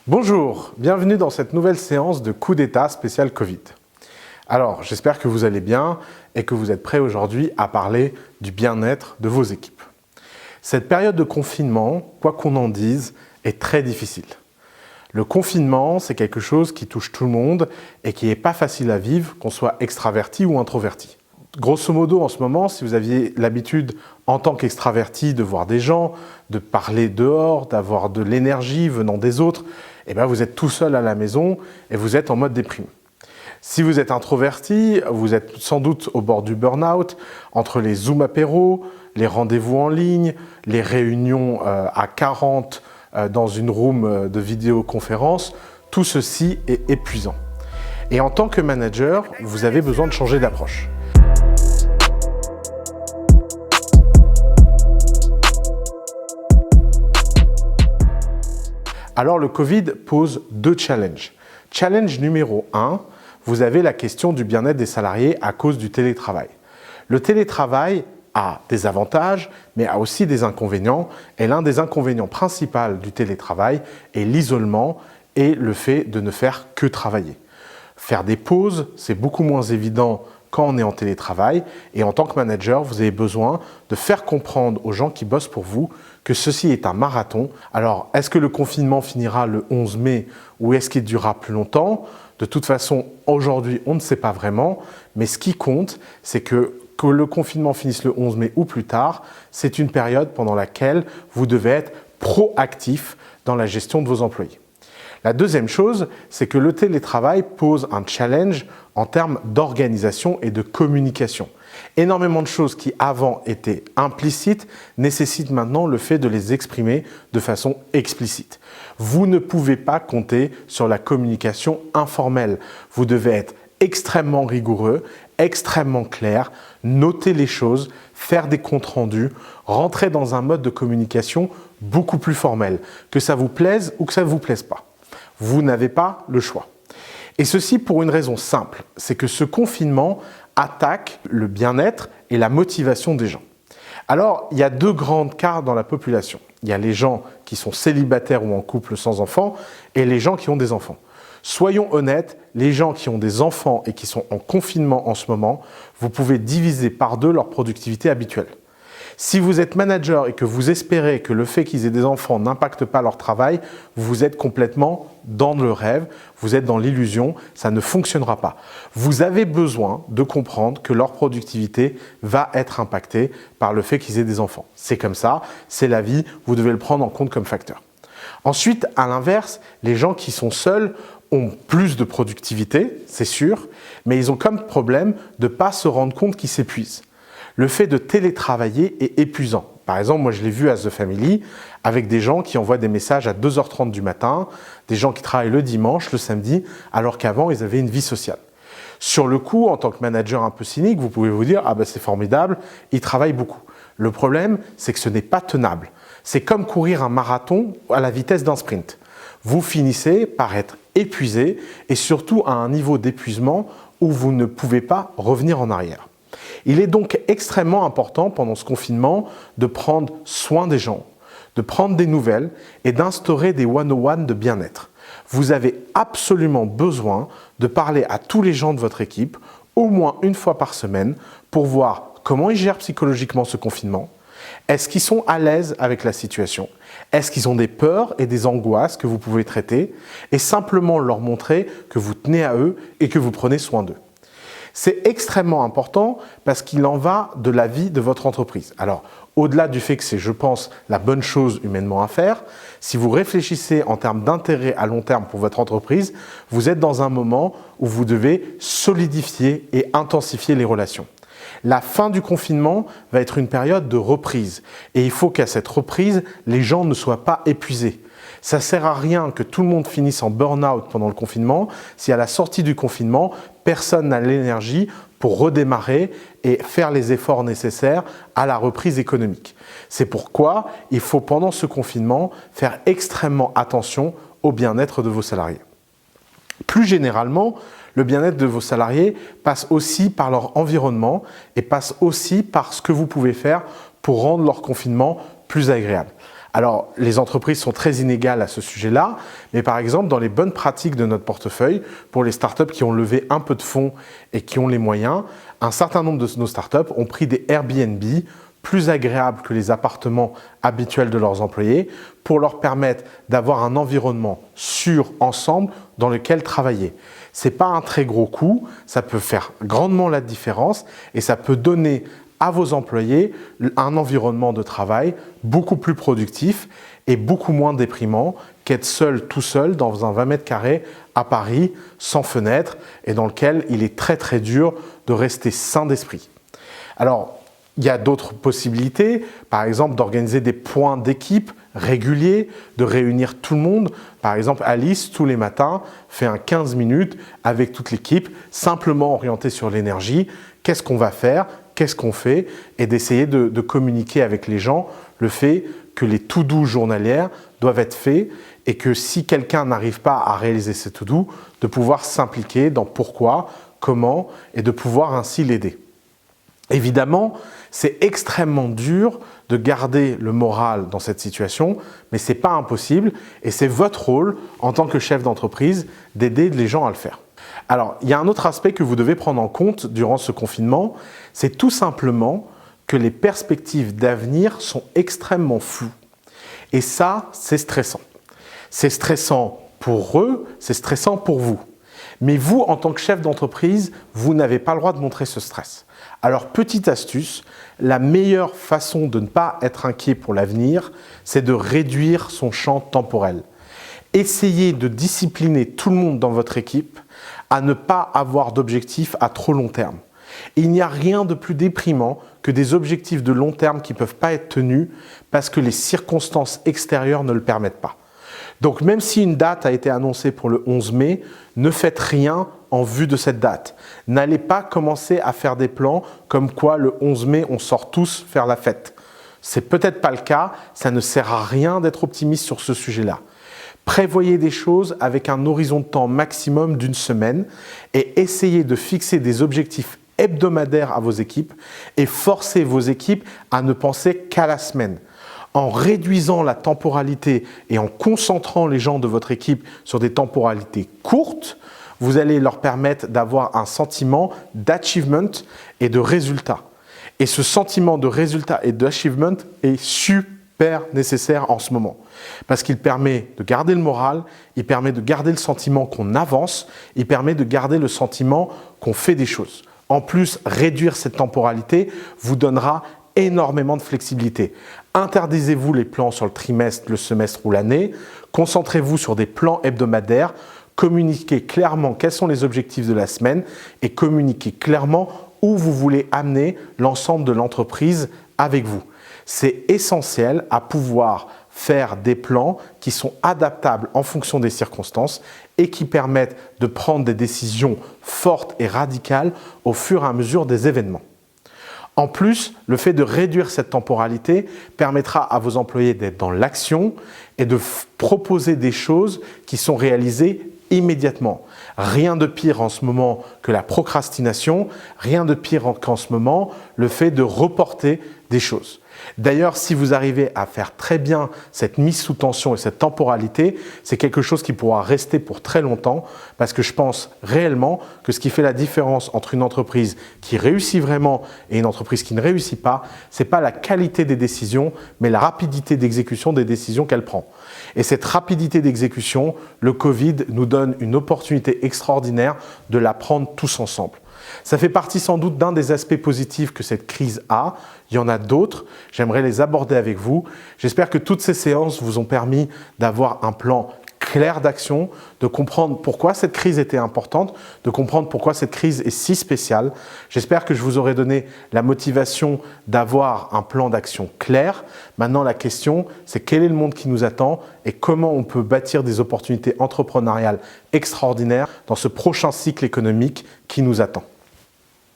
Bonjour, bienvenue dans cette nouvelle séance de coup d'état spécial Covid. Alors, j'espère que vous allez bien et que vous êtes prêts aujourd'hui à parler du bien-être de vos équipes. Cette période de confinement, quoi qu'on en dise, est très difficile. Le confinement, c'est quelque chose qui touche tout le monde et qui n'est pas facile à vivre, qu'on soit extraverti ou introverti. Grosso modo, en ce moment, si vous aviez l'habitude, en tant qu'extraverti, de voir des gens, de parler dehors, d'avoir de l'énergie venant des autres, eh bien, vous êtes tout seul à la maison et vous êtes en mode déprime. Si vous êtes introverti, vous êtes sans doute au bord du burn-out, entre les Zoom apéros, les rendez-vous en ligne, les réunions à 40 dans une room de vidéoconférence, tout ceci est épuisant. Et en tant que manager, vous avez besoin de changer d'approche. Alors le Covid pose deux challenges. Challenge numéro 1, vous avez la question du bien-être des salariés à cause du télétravail. Le télétravail a des avantages, mais a aussi des inconvénients. Et l'un des inconvénients principaux du télétravail est l'isolement et le fait de ne faire que travailler. Faire des pauses, c'est beaucoup moins évident quand on est en télétravail. Et en tant que manager, vous avez besoin de faire comprendre aux gens qui bossent pour vous que ceci est un marathon. Alors, est-ce que le confinement finira le 11 mai ou est-ce qu'il durera plus longtemps? De toute façon, aujourd'hui, on ne sait pas vraiment. Mais ce qui compte, c'est que le confinement finisse le 11 mai ou plus tard, c'est une période pendant laquelle vous devez être proactif dans la gestion de vos employés. La deuxième chose, c'est que le télétravail pose un challenge en termes d'organisation et de communication. Énormément de choses qui avant étaient implicites nécessitent maintenant le fait de les exprimer de façon explicite. Vous ne pouvez pas compter sur la communication informelle. Vous devez être extrêmement rigoureux, extrêmement clair, noter les choses, faire des comptes rendus, rentrer dans un mode de communication beaucoup plus formel, que ça vous plaise ou que ça ne vous plaise pas. Vous n'avez pas le choix. Et ceci pour une raison simple, c'est que ce confinement attaque le bien-être et la motivation des gens. Alors, il y a deux grandes cases dans la population. Il y a les gens qui sont célibataires ou en couple sans enfants et les gens qui ont des enfants. Soyons honnêtes, les gens qui ont des enfants et qui sont en confinement en ce moment, vous pouvez diviser par deux leur productivité habituelle. Si vous êtes manager et que vous espérez que le fait qu'ils aient des enfants n'impacte pas leur travail, vous êtes complètement dans le rêve, vous êtes dans l'illusion, ça ne fonctionnera pas. Vous avez besoin de comprendre que leur productivité va être impactée par le fait qu'ils aient des enfants. C'est comme ça, c'est la vie, vous devez le prendre en compte comme facteur. Ensuite, à l'inverse, les gens qui sont seuls ont plus de productivité, c'est sûr, mais ils ont comme problème de ne pas se rendre compte qu'ils s'épuisent. Le fait de télétravailler est épuisant. Par exemple, moi je l'ai vu à The Family avec des gens qui envoient des messages à 2h30 du matin, des gens qui travaillent le dimanche, le samedi, alors qu'avant ils avaient une vie sociale. Sur le coup, en tant que manager un peu cynique, vous pouvez vous dire « Ah ben c'est formidable, ils travaillent beaucoup ». Le problème, c'est que ce n'est pas tenable. C'est comme courir un marathon à la vitesse d'un sprint. Vous finissez par être épuisé et surtout à un niveau d'épuisement où vous ne pouvez pas revenir en arrière. Il est donc extrêmement important pendant ce confinement de prendre soin des gens, de prendre des nouvelles et d'instaurer des one-on-one de bien-être. Vous avez absolument besoin de parler à tous les gens de votre équipe au moins une fois par semaine pour voir comment ils gèrent psychologiquement ce confinement. Est-ce qu'ils sont à l'aise avec la situation? Est-ce qu'ils ont des peurs et des angoisses que vous pouvez traiter? Et simplement leur montrer que vous tenez à eux et que vous prenez soin d'eux. C'est extrêmement important parce qu'il en va de la vie de votre entreprise. Alors, au-delà du fait que c'est, je pense, la bonne chose humainement à faire, si vous réfléchissez en termes d'intérêt à long terme pour votre entreprise, vous êtes dans un moment où vous devez solidifier et intensifier les relations. La fin du confinement va être une période de reprise et il faut qu'à cette reprise, les gens ne soient pas épuisés. Ça ne sert à rien que tout le monde finisse en burn-out pendant le confinement si à la sortie du confinement, personne n'a l'énergie pour redémarrer et faire les efforts nécessaires à la reprise économique. C'est pourquoi il faut pendant ce confinement faire extrêmement attention au bien-être de vos salariés. Plus généralement, le bien-être de vos salariés passe aussi par leur environnement et passe aussi par ce que vous pouvez faire pour rendre leur confinement plus agréable. Alors, les entreprises sont très inégales à ce sujet-là, mais par exemple, dans les bonnes pratiques de notre portefeuille, pour les startups qui ont levé un peu de fonds et qui ont les moyens, un certain nombre de nos startups ont pris des Airbnb plus agréables que les appartements habituels de leurs employés pour leur permettre d'avoir un environnement sûr ensemble dans lequel travailler. Ce n'est pas un très gros coût, ça peut faire grandement la différence et ça peut donner à vos employés un environnement de travail beaucoup plus productif et beaucoup moins déprimant qu'être seul, tout seul, dans un 20 mètres carrés à Paris, sans fenêtre, et dans lequel il est très très dur de rester sain d'esprit. Alors, il y a d'autres possibilités, par exemple d'organiser des points d'équipe réguliers, de réunir tout le monde. Par exemple, Alice, tous les matins, fait un 15 minutes avec toute l'équipe, simplement orienté sur l'énergie. Qu'est-ce qu'on va faire? Qu'est-ce qu'on fait? Et d'essayer de communiquer avec les gens le fait que les to-do journalières doivent être faits et que si quelqu'un n'arrive pas à réaliser ces to-do, de pouvoir s'impliquer dans pourquoi, comment et de pouvoir ainsi l'aider. Évidemment, c'est extrêmement dur de garder le moral dans cette situation, mais ce n'est pas impossible et c'est votre rôle en tant que chef d'entreprise d'aider les gens à le faire. Alors, il y a un autre aspect que vous devez prendre en compte durant ce confinement, c'est tout simplement que les perspectives d'avenir sont extrêmement floues. Et ça, c'est stressant. C'est stressant pour eux, c'est stressant pour vous. Mais vous, en tant que chef d'entreprise, vous n'avez pas le droit de montrer ce stress. Alors, petite astuce, la meilleure façon de ne pas être inquiet pour l'avenir, c'est de réduire son champ temporel. Essayez de discipliner tout le monde dans votre équipe à ne pas avoir d'objectifs à trop long terme. Il n'y a rien de plus déprimant que des objectifs de long terme qui ne peuvent pas être tenus parce que les circonstances extérieures ne le permettent pas. Donc même si une date a été annoncée pour le 11 mai, ne faites rien en vue de cette date. N'allez pas commencer à faire des plans comme quoi le 11 mai on sort tous faire la fête. C'est peut-être pas le cas, ça ne sert à rien d'être optimiste sur ce sujet-là. Prévoyez des choses avec un horizon de temps maximum d'une semaine et essayez de fixer des objectifs hebdomadaires à vos équipes et forcez vos équipes à ne penser qu'à la semaine. En réduisant la temporalité et en concentrant les gens de votre équipe sur des temporalités courtes, vous allez leur permettre d'avoir un sentiment d'achievement et de résultat. Et ce sentiment de résultat et d'achievement est super nécessaire en ce moment. Parce qu'il permet de garder le moral, il permet de garder le sentiment qu'on avance, il permet de garder le sentiment qu'on fait des choses. En plus, réduire cette temporalité vous donnera énormément de flexibilité. Interdisez-vous les plans sur le trimestre, le semestre ou l'année. Concentrez-vous sur des plans hebdomadaires. Communiquez clairement quels sont les objectifs de la semaine et communiquez clairement où vous voulez amener l'ensemble de l'entreprise avec vous. C'est essentiel à pouvoir faire des plans qui sont adaptables en fonction des circonstances et qui permettent de prendre des décisions fortes et radicales au fur et à mesure des événements. En plus, le fait de réduire cette temporalité permettra à vos employés d'être dans l'action et de proposer des choses qui sont réalisées immédiatement. Rien de pire en ce moment que la procrastination, rien de pire qu'en ce moment le fait de reporter des choses. D'ailleurs, si vous arrivez à faire très bien cette mise sous tension et cette temporalité, c'est quelque chose qui pourra rester pour très longtemps parce que je pense réellement que ce qui fait la différence entre une entreprise qui réussit vraiment et une entreprise qui ne réussit pas, ce n'est pas la qualité des décisions, mais la rapidité d'exécution des décisions qu'elle prend. Et cette rapidité d'exécution, le Covid nous donne une opportunité extraordinaire de la prendre tous ensemble. Ça fait partie sans doute d'un des aspects positifs que cette crise a. Il y en a d'autres. J'aimerais les aborder avec vous. J'espère que toutes ces séances vous ont permis d'avoir un plan clair d'action, de comprendre pourquoi cette crise était importante, de comprendre pourquoi cette crise est si spéciale. J'espère que je vous aurai donné la motivation d'avoir un plan d'action clair. Maintenant, la question, c'est quel est le monde qui nous attend et comment on peut bâtir des opportunités entrepreneuriales extraordinaires dans ce prochain cycle économique qui nous attend.